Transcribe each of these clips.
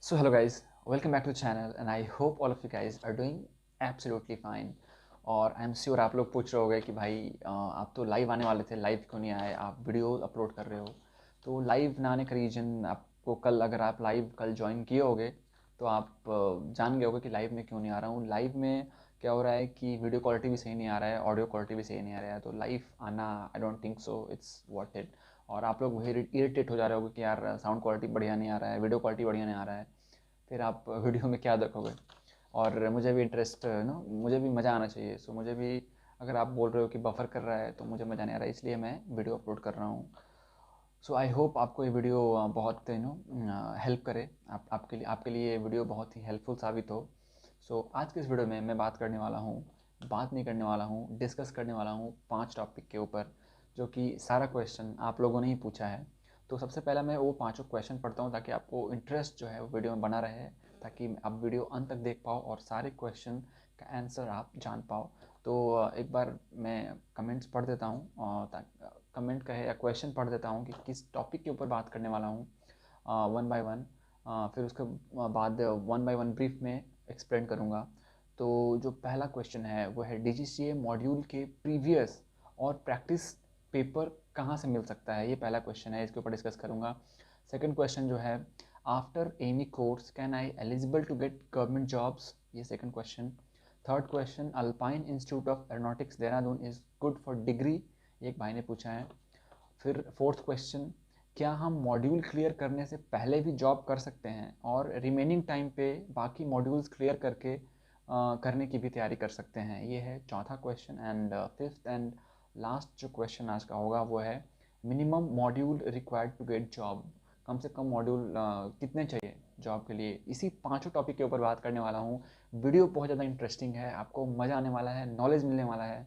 So hello guys, welcome back to the channel and I hope all of you guys are doing absolutely fine. और I am sure आप लोग पूछ रहे होगे कि भाई आप तो लाइव आने वाले थे, लाइव क्यों नहीं आए, आप वीडियो अपलोड कर रहे हो। तो लाइव ना आने का रीज़न आपको कल, अगर आप लाइव कल ज्वाइन किए होगे तो आप जान गए होगे कि लाइव में क्यों नहीं आ रहा हूँ। लाइव में क्या हो रहा है कि वीडियो क्वालिटी भी सही नहीं आ रहा है, ऑडियो क्वालिटी भी सही नहीं आ रहा है, तो लाइव आना I don't think so it's worth it. और आप लोग वही इरिटेट हो जा रहे होगे कि यार साउंड क्वालिटी बढ़िया नहीं आ रहा है, वीडियो क्वालिटी बढ़िया नहीं आ रहा है, फिर आप वीडियो में क्या देखोगे। और मुझे भी इंटरेस्ट मुझे भी मज़ा आना चाहिए। सो मुझे भी, अगर आप बोल रहे हो कि बफर कर रहा है तो मुझे मज़ा नहीं आ रहा है, इसलिए मैं वीडियो अपलोड कर रहा हूँ। सो आई होप आपको ये वीडियो बहुत हेल्प करे, आपके लिए ये वीडियो बहुत ही हेल्पफुल साबित हो। सो आज के इस वीडियो में मैं बात नहीं करने वाला हूँ, डिस्कस करने वाला हूँ 5 टॉपिक के ऊपर, जो कि सारा क्वेश्चन आप लोगों ने ही पूछा है। तो सबसे पहला मैं वो पाँचों क्वेश्चन पढ़ता हूँ ताकि आपको इंटरेस्ट जो है वो वीडियो में बना रहे, ताकि आप वीडियो अंत तक देख पाओ और सारे क्वेश्चन का आंसर आप जान पाओ। तो एक बार मैं कमेंट्स पढ़ देता हूँ, कमेंट का है या क्वेश्चन पढ़ देता हूँ कि किस टॉपिक के ऊपर बात करने वाला हूँ, वन बाय वन। फिर उसके बाद वन बाय वन ब्रीफ में एक्सप्लेन करूँगा। तो जो पहला क्वेश्चन है वो है DGCA मॉड्यूल के प्रीवियस और प्रैक्टिस पेपर कहाँ से मिल सकता है, ये पहला क्वेश्चन है, इसके ऊपर डिस्कस करूँगा। सेकंड क्वेश्चन जो है, after AME course can I eligible to get government jobs, ये second question. Third question, Alpine Institute of Aeronautics Dehradun is good for degree, एक भाई ने पूछा है। फिर फोर्थ क्वेश्चन, क्या हम मॉड्यूल क्लियर करने से पहले भी जॉब कर सकते हैं और रिमेनिंग टाइम पे बाकी मॉड्यूल्स क्लियर करके करने की भी तैयारी कर सकते हैं, ये है चौथा question. And fifth and last जो क्वेश्चन आज का होगा वो है, minimum module required to get job, कम से कम मॉड्यूल कितने चाहिए जॉब के लिए। इसी पांचों टॉपिक के ऊपर बात करने वाला हूँ। वीडियो बहुत ज़्यादा इंटरेस्टिंग है, आपको मज़ा आने वाला है, नॉलेज मिलने वाला है।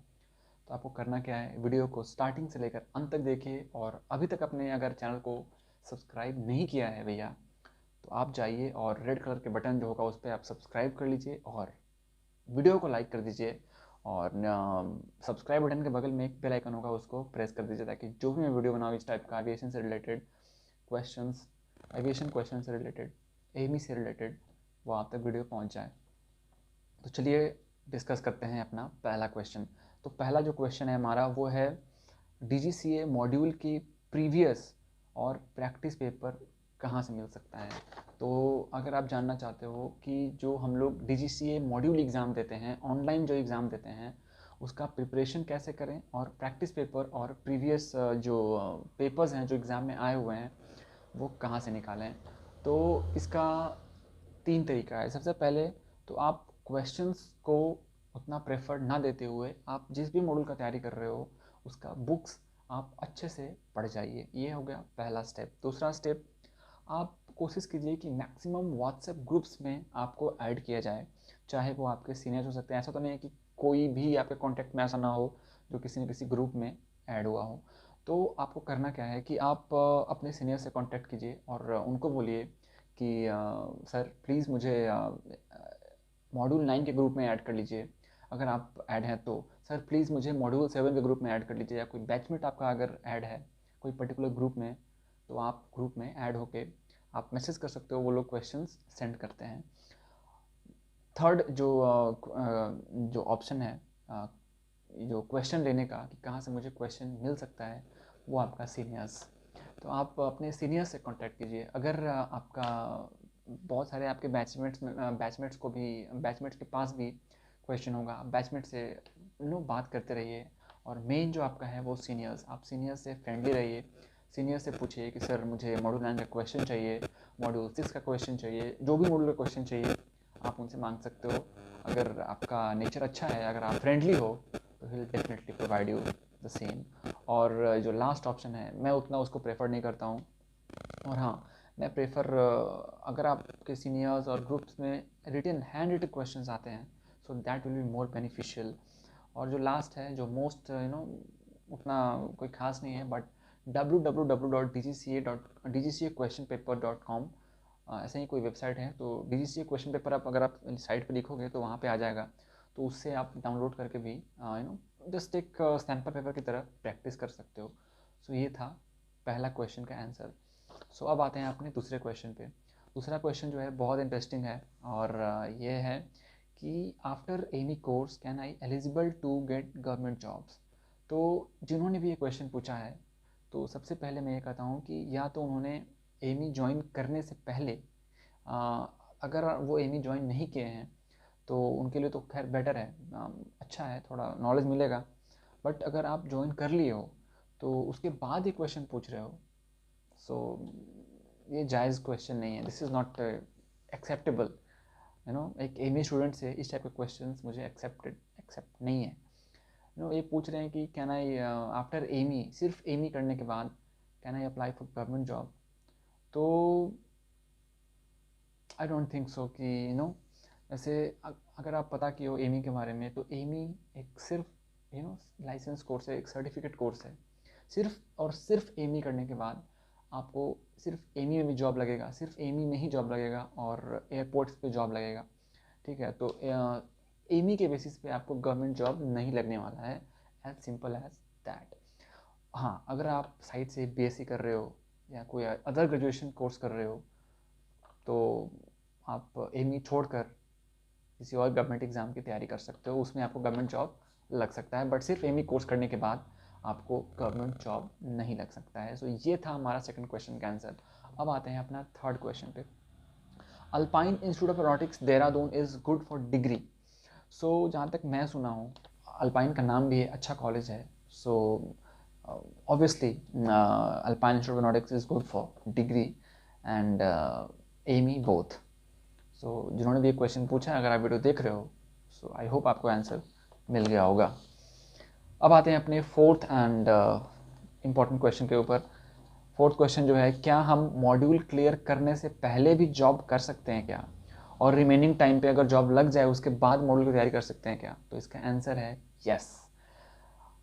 तो आपको करना क्या है, वीडियो को स्टार्टिंग से लेकर अंत तक देखिए। और अभी तक अपने अगर चैनल को सब्सक्राइब नहीं किया है भैया, तो आप जाइए और रेड कलर के बटन जो होगा उस पर आप सब्सक्राइब कर लीजिए और वीडियो को लाइक कर दीजिए। और सब्सक्राइब बटन के बगल में एक बेल आइकन होगा, उसको प्रेस कर दीजिए, ताकि जो भी मैं वीडियो बनाऊँ इस टाइप का एविएशन से रिलेटेड क्वेश्चंस, एविएशन क्वेश्चन से रिलेटेड, एमी से रिलेटेड, वो आप तक वीडियो पहुंच जाए। तो चलिए डिस्कस करते हैं अपना पहला क्वेश्चन। तो पहला जो क्वेश्चन है हमारा वो है, DGCA मॉड्यूल की प्रीवियस और प्रैक्टिस पेपर कहाँ से मिल सकता है। तो अगर आप जानना चाहते हो कि जो हम लोग DGCA मॉड्यूल एग्ज़ाम देते हैं, ऑनलाइन जो एग्ज़ाम देते हैं, उसका प्रिपरेशन कैसे करें और प्रैक्टिस पेपर और प्रीवियस जो पेपर्स हैं जो एग्ज़ाम में आए हुए हैं वो कहाँ से निकालें, तो इसका 3 तरीका है। सबसे पहले तो आप क्वेश्चंस को उतना प्रेफर ना देते हुए, आप जिस भी मॉड्यूल का तैयारी कर रहे हो उसका बुक्स आप अच्छे से पढ़ जाइए, ये हो गया पहला स्टेप। दूसरा स्टेप, आप कोशिश कीजिए कि मैक्सिमम व्हाट्सएप ग्रुप्स में आपको ऐड किया जाए, चाहे वो आपके सीनियर्स हो सकते हैं। ऐसा तो नहीं है कि कोई भी आपके कॉन्टैक्ट में ऐसा ना हो जो किसी न किसी ग्रुप में ऐड हुआ हो। तो आपको करना क्या है कि आप अपने सीनियर से कांटेक्ट कीजिए और उनको बोलिए कि सर प्लीज़ मुझे मॉड्यूल 9 के ग्रुप में ऐड कर लीजिए, अगर आप ऐड हैं तो। सर प्लीज़ मुझे मॉड्यूल 7 के ग्रुप में ऐड कर लीजिए। या कोई बैचमेट आपका अगर ऐड है कोई पर्टिकुलर ग्रुप में, तो आप ग्रुप में ऐड होके आप मैसेज कर सकते हो, वो लोग क्वेश्चंस सेंड करते हैं। थर्ड जो ऑप्शन है जो क्वेश्चन लेने का, कि कहाँ से मुझे क्वेश्चन मिल सकता है, वो आपका सीनियर्स। तो आप अपने सीनियर से कांटेक्ट कीजिए। अगर आपका बहुत सारे आपके बैचमेट्स को भी, बैचमेट्स के पास भी क्वेश्चन होगा, आप बैचमेट से बात करते रहिए। और मेन जो आपका है वो सीनियर्स, आप सीनियर से फ्रेंडली रहिए। सीनियर से पूछिए कि सर मुझे मॉड्यूल 9 का क्वेश्चन चाहिए, मॉड्यूल 6 का क्वेश्चन चाहिए, जो भी मॉड्यूल का क्वेश्चन चाहिए आप उनसे मांग सकते हो। अगर आपका नेचर अच्छा है, अगर आप फ्रेंडली हो, तो he will definitely provide you the same. और जो लास्ट ऑप्शन है मैं उतना उसको प्रेफर नहीं करता हूँ। और हाँ, मैं प्रेफर, अगर आपके सीनियर्स और ग्रुप्स में रिटन हैंड रिटन क्वेश्चंस आते हैं, so that will be more beneficial. और जो लास्ट है, जो मोस्ट उतना कोई खास नहीं है, बट www.dgca.dgcaquestionpaper.com ऐसे ही कोई वेबसाइट है। तो DGCA क्वेश्चन पेपर आप अगर आप साइट पे लिखोगे तो वहाँ पे आ जाएगा। तो उससे आप डाउनलोड करके भी जस्ट एक सैम्पल पेपर की तरह प्रैक्टिस कर सकते हो। सो ये था पहला क्वेश्चन का आंसर। सो अब आते हैं अपने दूसरे क्वेश्चन पे। दूसरा क्वेश्चन जो है बहुत इंटरेस्टिंग है और ये है कि after any course can I eligible to get government jobs. तो जिन्होंने भी ये क्वेश्चन पूछा है, तो सबसे पहले मैं ये कहता हूँ कि या तो उन्होंने एमी ज्वाइन करने से पहले आ, अगर वो एमी ज्वाइन नहीं किए हैं तो उनके लिए तो खैर बेटर है, अच्छा है, थोड़ा नॉलेज मिलेगा। बट अगर आप ज्वाइन कर लिए हो तो उसके बाद ये क्वेश्चन पूछ रहे हो, सो ये जायज़ क्वेश्चन नहीं है, दिस इज़ नॉट एक्सेप्टेबल। एक एम स्टूडेंट से इस टाइप के क्वेश्चन मुझे एक्सेप्ट नहीं है। ये पूछ रहे हैं कि कैन आई आफ्टर एमी, सिर्फ एमी करने के बाद can I apply for government job. तो आई डोंट थिंक सो कि ऐसे अगर आप पता किए हो एमी के बारे में, तो एमी एक सिर्फ लाइसेंस कोर्स है, एक सर्टिफिकेट कोर्स है। सिर्फ और सिर्फ एमी करने के बाद आपको सिर्फ एमी में भी जॉब लगेगा, सिर्फ एमी में ही जॉब लगेगा और एयरपोर्ट्स पे जॉब लगेगा। ठीक है, तो एमी के बेसिस पे आपको गवर्नमेंट जॉब नहीं लगने वाला है, एज सिंपल एज दैट। हाँ, अगर आप साइड से बीएससी कर रहे हो या कोई अदर ग्रेजुएशन कोर्स कर रहे हो, तो आप एमी छोड़कर किसी और गवर्नमेंट एग्ज़ाम की तैयारी कर सकते हो, उसमें आपको गवर्नमेंट जॉब लग सकता है। बट सिर्फ एमी कोर्स करने के बाद आपको गवर्नमेंट जॉब नहीं लग सकता है। सो ये था हमारा सेकंड क्वेश्चन का आंसर। अब आते हैं अपना थर्ड क्वेश्चन पे। Alpine Institute of Aeronautics Dehradun is good for degree. So जहाँ तक मैं सुना हूँ, अल्पाइन का नाम भी है, अच्छा कॉलेज है। So obviously Alpine Institute of Aeronautics is good for degree and AME both. So जिन्होंने भी एक क्वेश्चन पूछा है, अगर आप वीडियो देख रहे हो, सो आई होप आपको आंसर मिल गया होगा। अब आते हैं अपने फोर्थ एंड इम्पॉर्टेंट क्वेश्चन के ऊपर। फोर्थ क्वेश्चन जो है, क्या हम मॉड्यूल क्लियर करने से पहले भी जॉब कर सकते हैं क्या, और रिमेनिंग टाइम पे अगर जॉब लग जाए उसके बाद मॉड्यूल की तैयारी कर सकते हैं क्या? तो इसका आंसर है यस।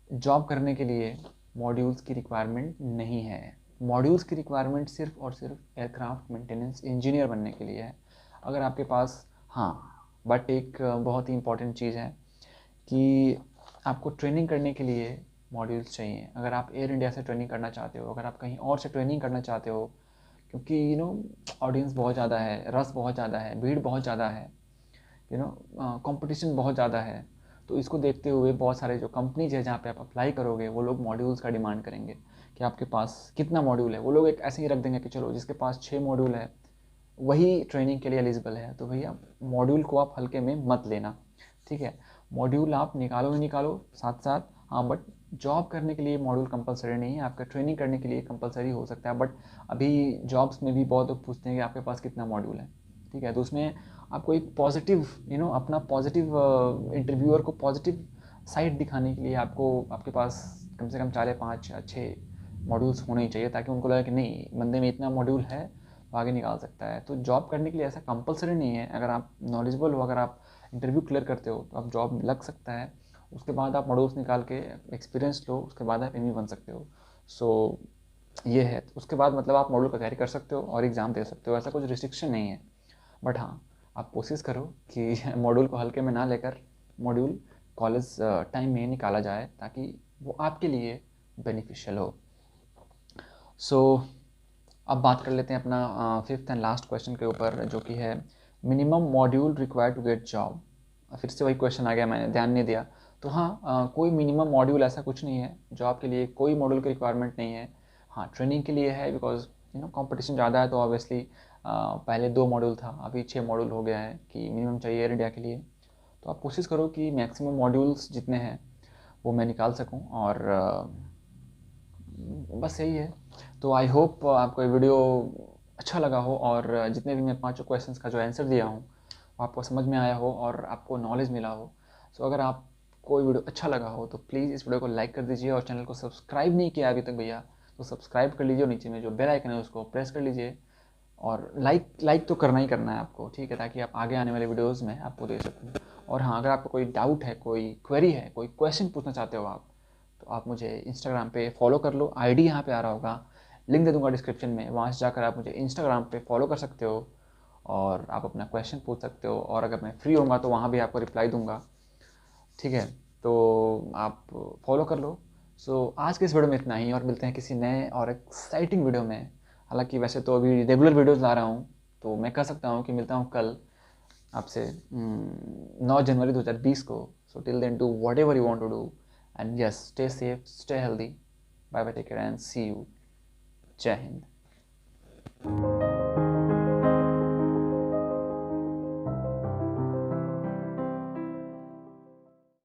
जॉब करने के लिए मॉड्यूल्स की रिक्वायरमेंट नहीं है। मॉड्यूल्स की रिक्वायरमेंट सिर्फ और सिर्फ एयरक्राफ्ट मेंटेनेंस इंजीनियर बनने के लिए है। अगर आपके पास, हाँ, बट एक बहुत ही इंपॉर्टेंट चीज़ है कि आपको ट्रेनिंग करने के लिए मॉड्यूल्स चाहिए। अगर आप एयर इंडिया से ट्रेनिंग करना चाहते हो, अगर आप कहीं और से ट्रेनिंग करना चाहते हो, क्योंकि ऑडियंस बहुत ज़्यादा है, रस बहुत ज़्यादा है, भीड़ बहुत ज़्यादा है, कंपटीशन बहुत ज़्यादा है, तो इसको देखते हुए बहुत सारे जो कंपनीज है जहाँ पे आप अप्लाई करोगे, वो लोग मॉड्यूल्स का डिमांड करेंगे कि आपके पास कितना मॉड्यूल है। वो लोग एक ऐसे ही रख देंगे कि चलो जिसके पास 6 मॉड्यूल है वही ट्रेनिंग के लिए एलिजिबल है। तो भैया मॉड्यूल को आप हल्के में मत लेना, ठीक है। मॉड्यूल आप निकालो ही निकालो साथ साथ, हाँ, बट जॉब करने के लिए मॉड्यूल कंपलसरी नहीं है। आपका ट्रेनिंग करने के लिए कंपलसरी हो सकता है, बट अभी जॉब्स में भी बहुत लोग पूछते हैं कि आपके पास कितना मॉड्यूल है, ठीक है। तो उसमें आपको एक पॉजिटिव अपना पॉजिटिव इंटरव्यूअर को पॉजिटिव साइड दिखाने के लिए आपको आपके पास कम से कम 4 या 5 या 6 मॉड्यूल्स होने ही चाहिए, ताकि उनको लगे कि नहीं, बंदे में इतना मॉड्यूल है, तो आगे निकाल सकता है। तो जॉब करने के लिए ऐसा कंपलसरी नहीं है। अगर आप नॉलेजेबल हो, अगर आप इंटरव्यू क्लियर करते हो, तो आप जॉब लग सकता है। उसके बाद आप मॉड्यूल्स निकाल के एक्सपीरियंस लो, उसके बाद आप एमई बन सकते हो। सो ये है। उसके बाद मतलब आप मॉड्यूल का तैयारी कर सकते हो और एग्ज़ाम दे सकते हो, ऐसा कुछ रिस्ट्रिक्शन नहीं है। बट हाँ, आप कोशिश करो कि मॉड्यूल को हल्के में ना लेकर मॉड्यूल कॉलेज टाइम में निकाला जाए, ताकि वो आपके लिए बेनिफिशियल हो। सो अब बात कर लेते हैं अपना फिफ्थ एंड लास्ट क्वेश्चन के ऊपर, जो कि है minimum module required to get job. फिर से वही क्वेश्चन आ गया, मैंने ध्यान नहीं दिया। तो हाँ, कोई मिनिमम मॉड्यूल ऐसा कुछ नहीं है। जॉब के लिए कोई मॉड्यूल की रिक्वायरमेंट नहीं है। हाँ, ट्रेनिंग के लिए है, बिकॉज कंपटीशन ज़्यादा है, तो ऑब्वियसली पहले 2 मॉड्यूल था, अभी 6 मॉड्यूल हो गया है कि मिनिमम चाहिए एयर इंडिया के लिए। तो आप कोशिश करो कि मैक्सिमम मॉड्यूल्स जितने हैं वो मैं निकाल सकूं, और बस यही है। तो आई होप आपको ये वीडियो अच्छा लगा हो, और जितने भी मैं 5 क्वेश्चंस का जो आंसर दिया हूँ वो आपको समझ में आया हो और आपको नॉलेज मिला हो। सो अगर आपको ये वीडियो अच्छा लगा हो तो प्लीज़ इस वीडियो को लाइक कर दीजिए, और चैनल को सब्सक्राइब नहीं किया अभी तक भैया, तो सब्सक्राइब कर लीजिए, और नीचे में जो बेल आइकन है उसको प्रेस कर लीजिए, और लाइक तो करना ही करना है आपको, ठीक है, ताकि आप आगे आने वाले वीडियोज़ में आपको दे सकूँ। और हाँ, अगर आपको कोई डाउट है, कोई क्वेरी है, कोई क्वेश्चन पूछना चाहते हो आप, तो आप मुझे इंस्टाग्राम पे फॉलो कर लो, आईडी यहाँ पे आ रहा होगा, लिंक दे दूँगा डिस्क्रिप्शन में, वहाँ से जाकर आप मुझे इंस्टाग्राम पे फॉलो कर सकते हो, और आप अपना क्वेश्चन पूछ सकते हो, और अगर मैं फ्री होऊंगा तो वहाँ भी आपको रिप्लाई दूंगा, ठीक है। तो आप फॉलो कर लो। सो आज के इस वीडियो में इतना ही, और मिलते हैं किसी नए और एक्साइटिंग वीडियो में। हालांकि वैसे तो अभी रेगुलर वीडियोज़ ला रहा हूँ, तो मैं कह सकता हूँ कि मिलता हूँ कल आपसे 9 जनवरी 2020 को. So till then do whatever you want to do and yes stay safe, stay healthy. Bye bye, take care and see you. जय हिंद.